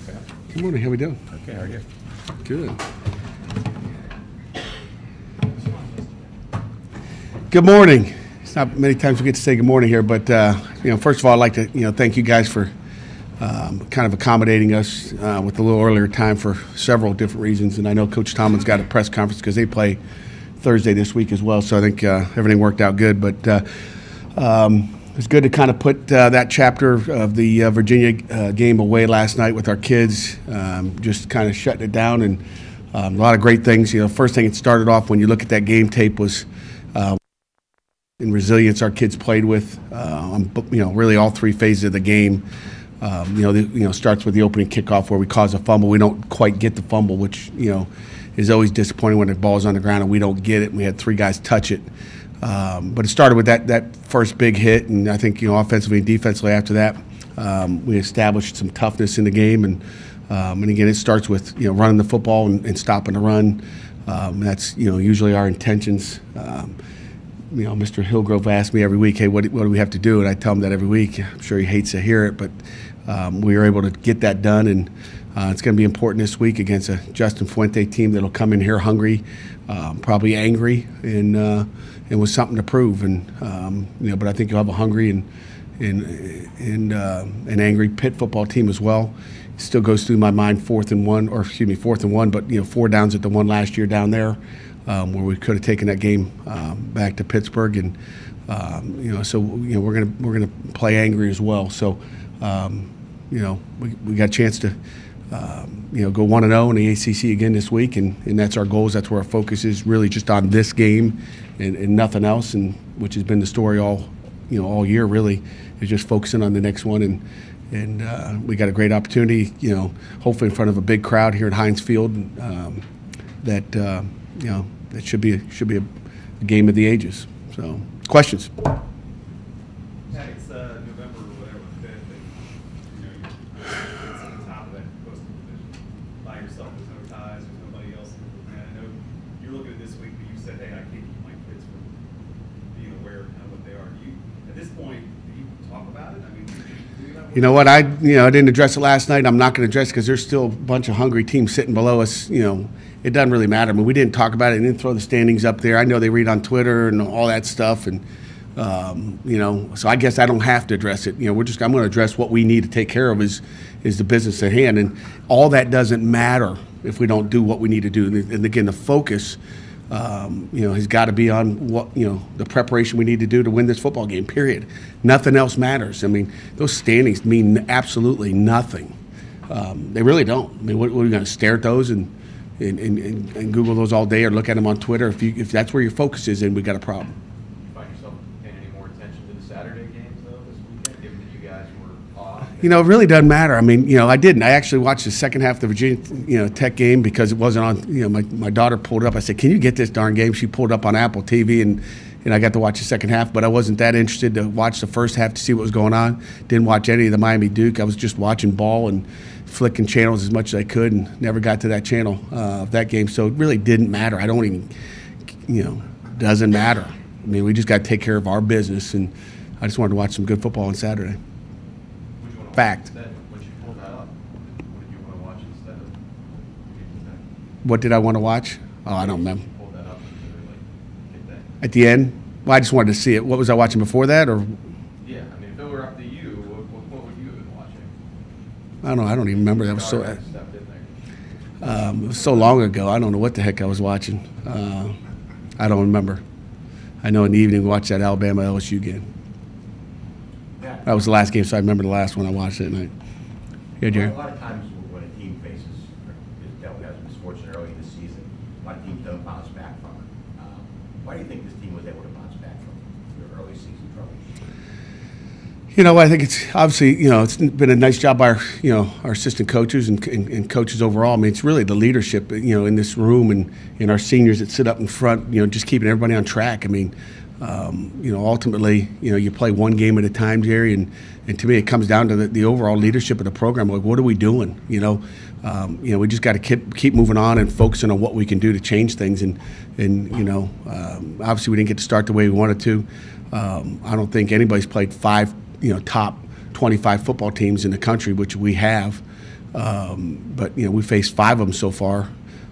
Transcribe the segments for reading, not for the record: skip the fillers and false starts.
Pat. Good morning. How we doing? Okay, how are you? Good. Good morning. It's not many times we get to say good morning here, but first of all, I'd like to thank you guys for kind of accommodating us with a little earlier time for several different reasons. And I know Coach Tomlin's got a press conference because they play Thursday this week as well, so I think everything worked out good. But it's good to kind of put that chapter of the Virginia game away last night with our kids, just kind of shutting it down, and a lot of great things. First thing it started off when you look at that game tape was in resilience our kids played with, really all three phases of the game. Starts with the opening kickoff where we cause a fumble. We don't quite get the fumble, which is always disappointing when the ball's on the ground and we don't get it. We had three guys touch it. But it started with that first big hit, and I think offensively and defensively after that, we established some toughness in the game, and again it starts with running the football and stopping the run. That's usually our intentions. Mr. Hillgrove asks me every week, hey, what do we have to do? And I tell him that every week. I'm sure he hates to hear it, but we were able to get that done, and it's going to be important this week against a Justin Fuente team that'll come in here hungry, probably angry, and with something to prove. But I think you'll have a hungry and angry Pitt football team as well. It still goes through my mind fourth and one, but 4 downs at the one last year down there, where we could have taken that game back to Pittsburgh, and so we're gonna play angry as well. So we got a chance to go 1-0 in the ACC again this week, and that's our goals. That's where our focus is, really just on this game and nothing else, and which has been the story all year really, is just focusing on the next one, and we got a great opportunity, hopefully in front of a big crowd here at Heinz Field, that should be a game of the ages. So, questions? Pat, it's November or whatever, 5th, and you're at the top of that coastal division by yourself. There's no ties, there's nobody else. And I know you're looking at this week, but you said, hey, I can't keep my kids from being aware of kind of what they are. At this point, do you talk about it? I mean, you know what? I didn't address it last night. I'm not going to address it because there's still a bunch of hungry teams sitting below us. It doesn't really matter. I mean, we didn't talk about it and didn't throw the standings up there. I know they read on Twitter and all that stuff, and so I guess I don't have to address it. I'm going to address what we need to take care of is the business at hand, and all that doesn't matter if we don't do what we need to do. And again, the focus, has got to be on what the preparation we need to do to win this football game. Period. Nothing else matters. I mean, those standings mean absolutely nothing. They really don't. I mean, what are we going to stare at those and Google those all day or look at them on Twitter? If that's where your focus is, then we got a problem. Do you find yourself paying any more attention to the Saturday games though this weekend, given that you guys were off? It really doesn't matter. I mean, I didn't. I actually watched the second half of the Virginia, Tech game because it wasn't on. My daughter pulled it up. I said, "Can you get this darn game?" She pulled it up on Apple TV, and I got to watch the second half. But I wasn't that interested to watch the first half to see what was going on. Didn't watch any of the Miami Duke. I was just watching ball and flicking channels as much as I could, and never got to that channel of that game. So it really didn't matter. I don't even, doesn't matter. I mean, we just got to take care of our business, and I just wanted to watch some good football on Saturday. Fact. When you pulled that up, what did you want to watch instead of What did I want to watch? Oh, I don't remember. pulled that up and get that? At the end? Well, I just wanted to see it. What was I watching before that? Or Yeah, I mean, if it were up to you, what would you have been watching? I don't know. I don't even remember. That was so. Stepped in there. It was so long ago. I don't know what the heck I was watching. I don't remember. I know in the evening we watched that Alabama LSU game. That was the last game, so I remember the last one I watched that night. Yeah, Jerry. A lot of times when a team faces is dealt with as misfortune early in the season, a lot of teams don't bounce back from it. Why do you think this team was able to bounce back from your early season troubles? I think it's obviously, it's been a nice job by our assistant coaches and coaches overall. I mean, it's really the leadership, in this room and our seniors that sit up in front, just keeping everybody on track. I mean, ultimately, you play one game at a time, Jerry, and to me, it comes down to the overall leadership of the program. Like, what are we doing? We just got to keep moving on and focusing on what we can do to change things. And obviously, we didn't get to start the way we wanted to. I don't think anybody's played 5, top 25 football teams in the country, which we have. But we faced 5 of them so far.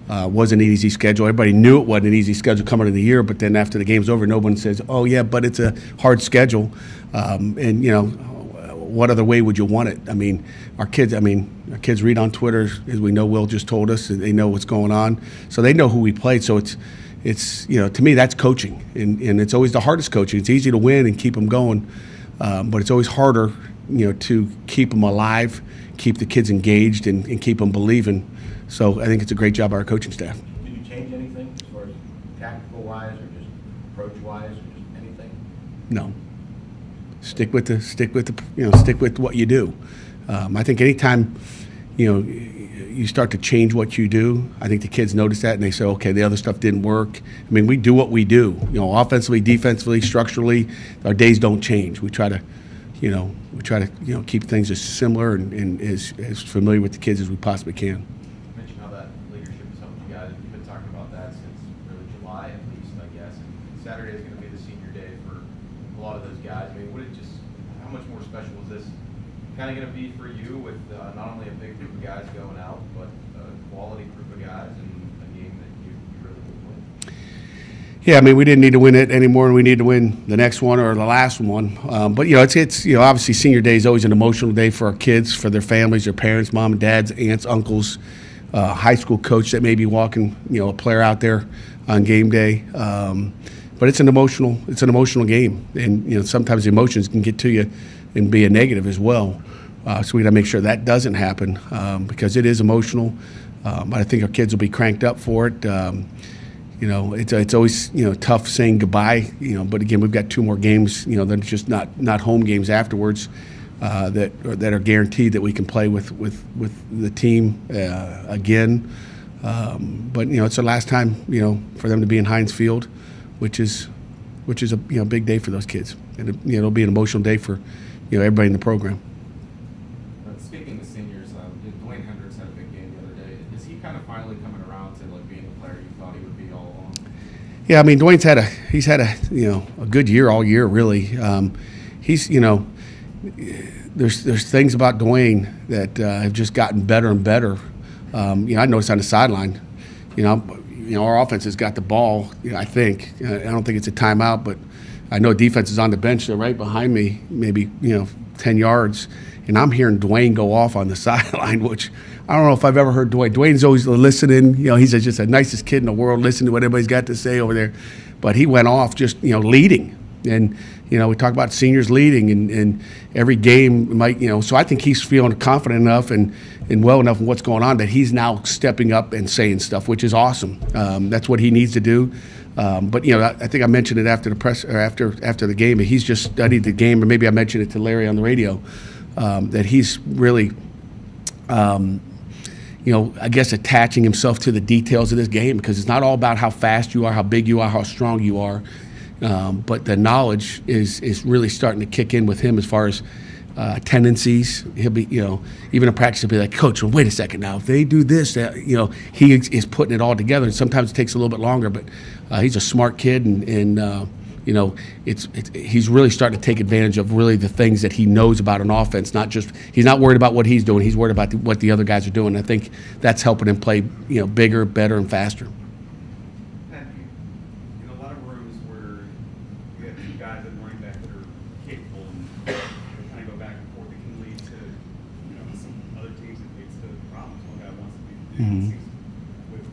Wasn't an easy schedule. Everybody knew it wasn't an easy schedule coming into the year, but then after the game's over, no one says, "Oh yeah, but it's a hard schedule." What other way would you want it? Our kids read on Twitter, as we know. Will just told us, and they know what's going on, so they know who we played. So it's to me, that's coaching, and it's always the hardest coaching. It's easy to win and keep them going, but it's always harder, to keep them alive, keep the kids engaged, and keep them believing. So I think it's a great job by our coaching staff. Did you change anything as far as tactical-wise, or just approach-wise, or just anything? No. Stick with what you do. I think anytime, you start to change what you do, I think the kids notice that and they say, okay, the other stuff didn't work. We do what we do. Offensively, defensively, structurally, our days don't change. We try to keep things as similar and as familiar with the kids as we possibly can. You mentioned how that leadership has helped you guys. You've been talking about that since really July at least, I guess. And Saturday is going to be the senior day for a lot of those guys. How much more special is this kind of going to be for you with not only a big group of guys going out, but a quality group of guys and a game that you really will win? Yeah, we didn't need to win it anymore, and we need to win the next one or the last one. But it's obviously senior day is always an emotional day for our kids, for their families, their parents, mom and dads, aunts, uncles, high school coach that may be walking a player out there on game day. But it's an emotional game, and sometimes the emotions can get to you and be a negative as well. So we got to make sure that doesn't happen because it is emotional. But I think our kids will be cranked up for it. It's always tough saying goodbye. But again, we've got 2 more games. That are just not home games afterwards that are guaranteed that we can play with the team again. But it's the last time for them to be in Heinz Field, which is a big day for those kids, and it'll be an emotional day for everybody in the program. Speaking of seniors, Dwayne Hendricks had a big game the other day. Is he kind of finally coming around to being the player you thought he would be all along? Yeah, Dwayne's had a good year all year really. He's there's things about Dwayne that have just gotten better and better. I noticed on the sideline, our offense has got the ball. I think I don't think it's a timeout, but I know defense is on the bench. They're right behind me, maybe 10 yards, and I'm hearing Dwayne go off on the sideline, which I don't know if I've ever heard Dwayne. Dwayne's always listening. He's just the nicest kid in the world, listening to what everybody's got to say over there. But he went off just leading, and we talk about seniors leading, and every game might So I think he's feeling confident enough and well enough in what's going on that he's now stepping up and saying stuff, which is awesome. That's what he needs to do. But I think I mentioned it after the press or after the game. He's just studied the game, or maybe I mentioned it to Larry on the radio that he's really, I guess attaching himself to the details of this game, because it's not all about how fast you are, how big you are, how strong you are, but the knowledge is really starting to kick in with him as far as tendencies. He'll be, even in practice, he'll be like, "Coach, well, wait a second now. If they do this, he is putting it all together." And sometimes it takes a little bit longer, but he's a smart kid, and he's really starting to take advantage of really the things that he knows about an offense. He's not worried about what he's doing. He's worried about what the other guys are doing. I think that's helping him play, bigger, better, and faster. In a lot of rooms where you have 2 guys at running back that are capable and kind of go back and forth, it can lead to some other teams. It leads to problems. One guy wants to be with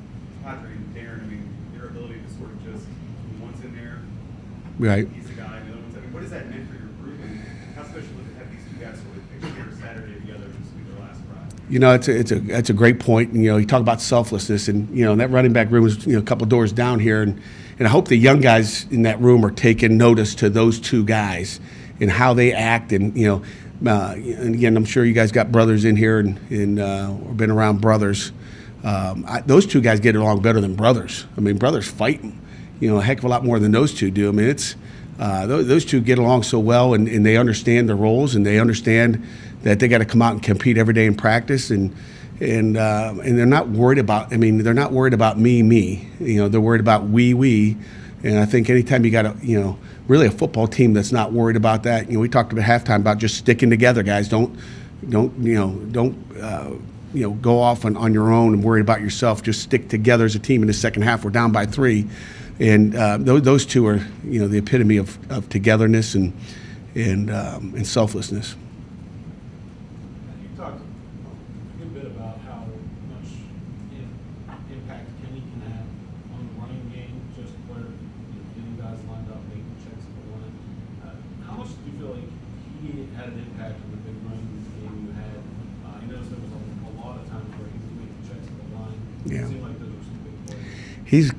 Padre and Darren. Their ability to sort of just one's in there. Right. He's the guy, and the other one's in there. What does that mean for your group, and how special is it to have these 2 guys sort of share Saturday together and just be their last ride? It's a great point. And, you talk about selflessness, and that running back room is a couple doors down here, and I hope the young guys in that room are taking notice to those 2 guys and how they act. And and again, I'm sure you guys got brothers in here and or been around brothers. Those 2 guys get along better than brothers. Brothers fight a heck of a lot more than those 2 do. It's those 2 get along so well, and they understand their roles, and they understand that they got to come out and compete every day in practice, and they're not worried about. They're not worried about me. They're worried about we, And I think anytime you got really a football team that's not worried about that. We talked about halftime about just sticking together, guys. Don't go off on your own and worry about yourself. Just stick together as a team in the second half. We're down by 3, and those two are the epitome of togetherness and selflessness. You talked a good bit about how much impact Kenny can have on the running game, just where getting guys lined up, making checks at the line. How much do you feel like he had an impact on the big run game you had? I noticed there was a lot of times where he was making checks at the line. Yeah. It seemed like those were some big plays. He's,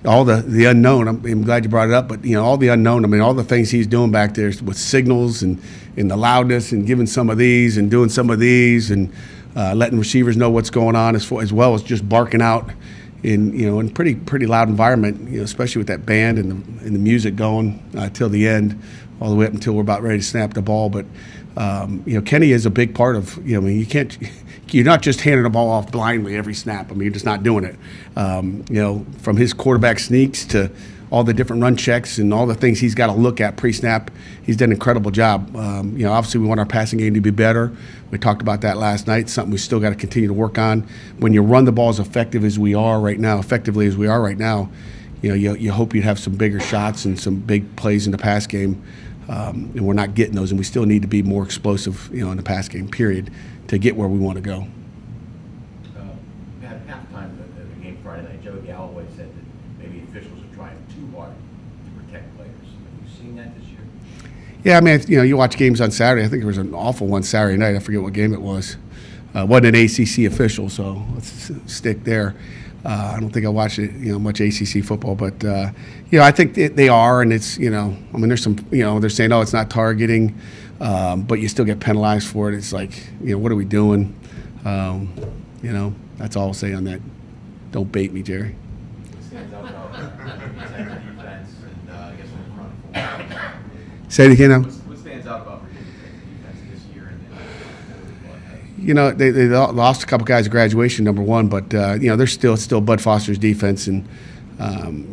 all the unknown. I'm glad you brought it up, but all the unknown. I mean, all the things he's doing back there with signals and the loudness and giving some of these and doing some of these and letting receivers know what's going on as well as just barking out in pretty loud environment. Especially with that band and the music going till the end, all the way up until we're about ready to snap the ball. But Kenny is a big part of. You can't. You're not just handing the ball off blindly every snap. I mean, you're just not doing it. From his quarterback sneaks to all the different run checks and all the things he's got to look at pre-snap, he's done an incredible job. Obviously we want our passing game to be better. We talked about that last night. It's something we still got to continue to work on. When you run the ball as effectively as we are right now, you hope you'd have some bigger shots and some big plays in the pass game. And we're not getting those, and we still need to be more explosive, in the pass game, period, to get where we want to go. At halftime of the game Friday night, Joe Galloway said that maybe officials are trying too hard to protect players. Have you seen that this year? Yeah, I mean, you watch games on Saturday. I think there was an awful one Saturday night. I forget what game it was. Wasn't an ACC official, so let's stick there. I don't think I watched it, much ACC football, but I think they are, and it's, there's some, they're saying, oh, it's not targeting, but you still get penalized for it. It's like, what are we doing? That's all I'll say on that. Don't bait me, Jerry. Say it again now. What stands out about Virginia Tech's defense this year? They lost a couple guys at graduation, number one, but they're still Bud Foster's defense, and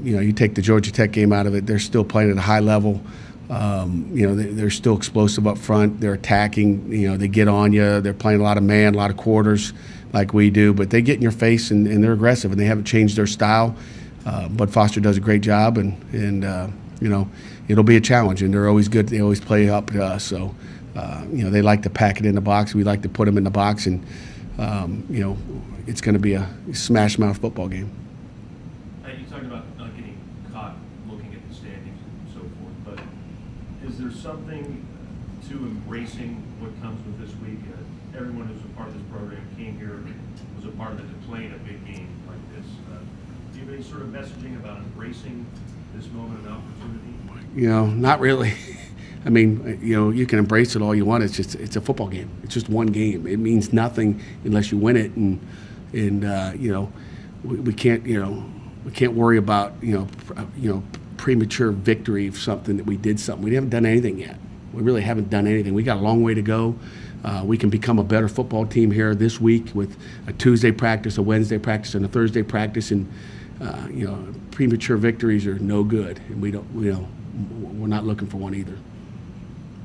you take the Georgia Tech game out of it, they're still playing at a high level. They're still explosive up front. They're attacking. They get on you. They're playing a lot of man, a lot of quarters, like we do. But they get in your face and they're aggressive, and they haven't changed their style. Bud Foster does a great job, and it'll be a challenge. And they're always good. They always play up to us. So they like to pack it in the box. We like to put them in the box, and it's going to be a smash mouth football game. You talked about not getting caught looking at the standings and so forth, but is there something to embracing what comes with this week? Everyone who's a part of this program came here, was a part of it to play in a big game like this. Do you have any sort of messaging about embracing this moment and opportunity? Not really. I mean, you can embrace it all you want. It's a football game. It's just one game. It means nothing unless you win it, and we can't worry about premature victory of something that we did something. We haven't done anything yet. We really haven't done anything. We got a long way to go. We can become a better football team here this week with a Tuesday practice, a Wednesday practice, and a Thursday practice, and premature victories are no good, and we're not looking for one either.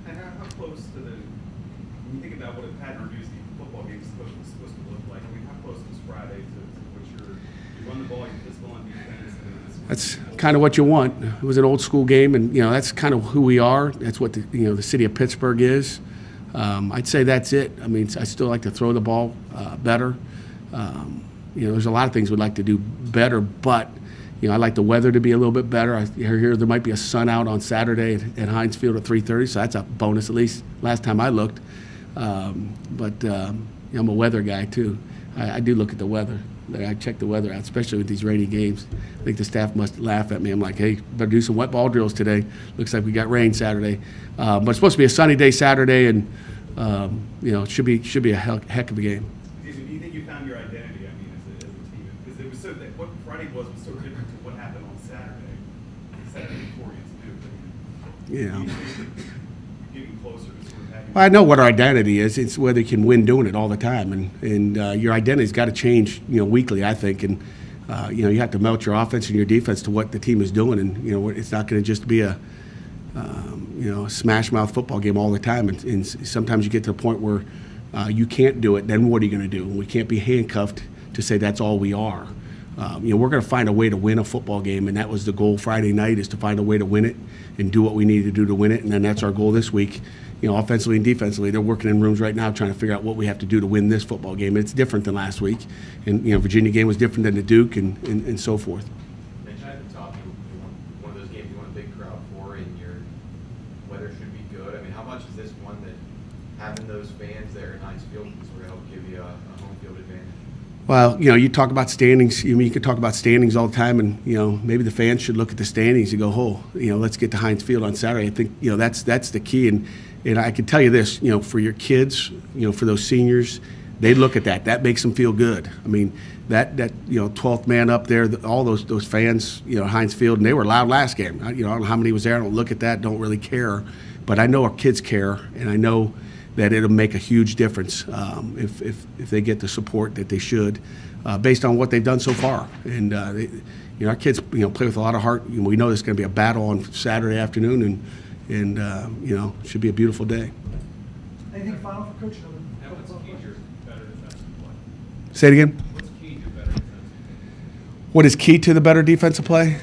And how close to when you think about what a Pat Narduzzi football game is supposed to look like, I mean, how close is Friday to what you run the ball, you're physical on defense? That's kind of what you want. It was an old school game, and that's kind of who we are. That's what the city of Pittsburgh is. I'd say that's it. I mean, I still like to throw the ball better. There's a lot of things we'd like to do better, but I like the weather to be a little bit better. I hear there might be a sun out on Saturday at Heinz Field at 3:30, so that's a bonus, at least last time I looked. But I'm a weather guy too. I do look at the weather. I check the weather out, especially with these rainy games. I think the staff must laugh at me. I'm like, hey, better do some wet ball drills today. Looks like we got rain Saturday. But it's supposed to be a sunny day Saturday, and it should be a heck of a game. Do you think you found your identity, I mean, as a team? Because it was what Friday was so different to what happened on Saturday. Saturday before against Duke. Getting closer to sort of having. Well, I know what our identity is. It's whether you can win doing it all the time, and your identity's got to change, weekly, I think. And You have to melt your offense and your defense to what the team is doing, and it's not going to just be a smash mouth football game all the time. And sometimes you get to a point where you can't do it. Then what are you going to do? We can't be handcuffed to say that's all we are. We're going to find a way to win a football game, and that was the goal Friday night, is to find a way to win it and do what we need to do to win it. And then that's our goal this week. Offensively and defensively, they're working in rooms right now trying to figure out what we have to do to win this football game. It's different than last week, and Virginia game was different than the Duke, and so forth. Mentioned at the top, you want one of those games you want a big crowd for, and your weather should be good. I mean, how much is this one that having those fans there at Heinz Field can sort of help give you a home field advantage? Well, you talk about standings. You could talk about standings all the time, and maybe the fans should look at the standings and go, "Oh, let's get to Heinz Field on Saturday." I think that's the key, and I can tell you this, for your kids, for those seniors, they look at that. That makes them feel good. I mean, that 12th man up there, all those fans, Heinz Field, and they were loud last game. I don't know how many was there. I don't look at that. Don't really care, but I know our kids care, and I know that it'll make a huge difference if they get the support that they should, based on what they've done so far. And our kids, play with a lot of heart. We know there's going to be a battle on Saturday afternoon, and it should be a beautiful day. Anything final for Coach? And what's key to your better defensive play? Say it again. What's key to better defensive play? What is key to the better defensive play?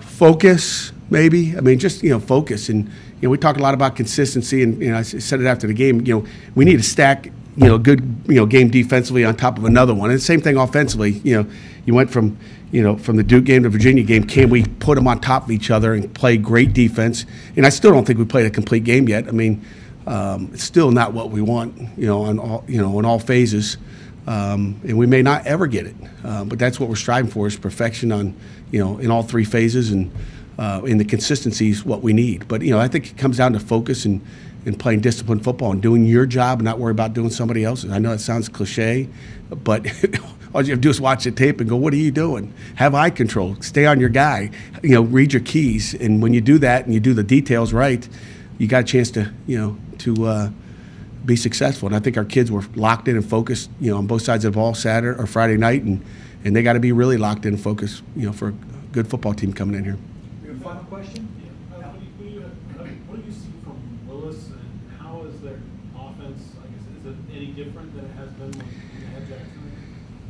Focus, maybe. I mean, just focus. And we talk a lot about consistency, and I said it after the game. We need to stack good game defensively on top of another one. And the same thing offensively. You went from from the Duke game to Virginia game. Can we put them on top of each other and play great defense? And I still don't think we played a complete game yet. I mean, it's still not what we want. On all in all phases. And we may not ever get it, but that's what we're striving for, is perfection on in all three phases, and in the consistency is what we need. But I think it comes down to focus and playing disciplined football and doing your job and not worry about doing somebody else's. I know it sounds cliche, but all you have to do is watch the tape and go, what are you doing? Have eye control. Stay on your guy. Read your keys. And when you do that and you do the details right, you got a chance to be successful. And I think our kids were locked in and focused, on both sides of the ball Saturday or Friday night, and they got to be really locked in and focused, for a good football team coming in here. We have a final question? What do you see from Willis, and how is their offense? I guess, is it any different than it has been when they had Jackson?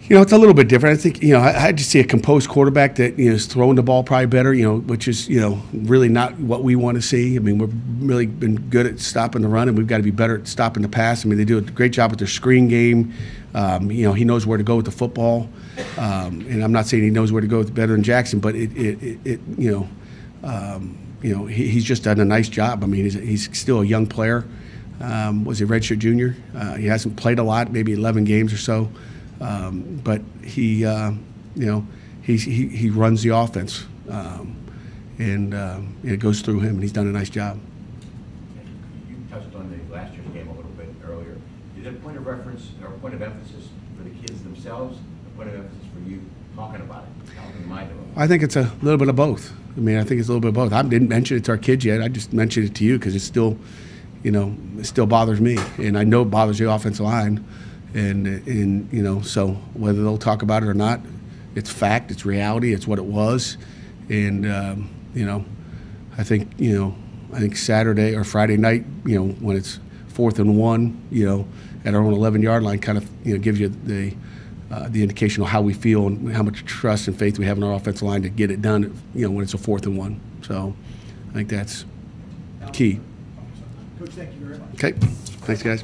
It's a little bit different. I think, I just see a composed quarterback that is throwing the ball probably better, which is, really not what we want to see. I mean, we've really been good at stopping the run, and we've got to be better at stopping the pass. I mean, they do a great job with their screen game. He knows where to go with the football. And I'm not saying he knows where to go better than Jackson, but he's just done a nice job. I mean, he's still a young player. Was he a redshirt junior? He hasn't played a lot, maybe 11 games or so. But he runs the offense, and it goes through him, and he's done a nice job. You touched on the last year's game a little bit earlier. Is it a point of reference or a point of emphasis for the kids themselves, a point of emphasis for you talking about it, helping remind them? I think it's a little bit of both. I mean, I think it's a little bit of both. I didn't mention it to our kids yet. I just mentioned it to you because it's still, it still bothers me, and I know it bothers the offensive line. And so whether they'll talk about it or not, it's fact, it's reality, it's what it was. And I think Saturday or Friday night, when it's 4th and 1, at our own 11-yard line, kind of gives you the indication of how we feel and how much trust and faith we have in our offensive line to get it done, when it's a 4th and 1. So I think that's key. Coach, thank you very much. Okay, thanks guys.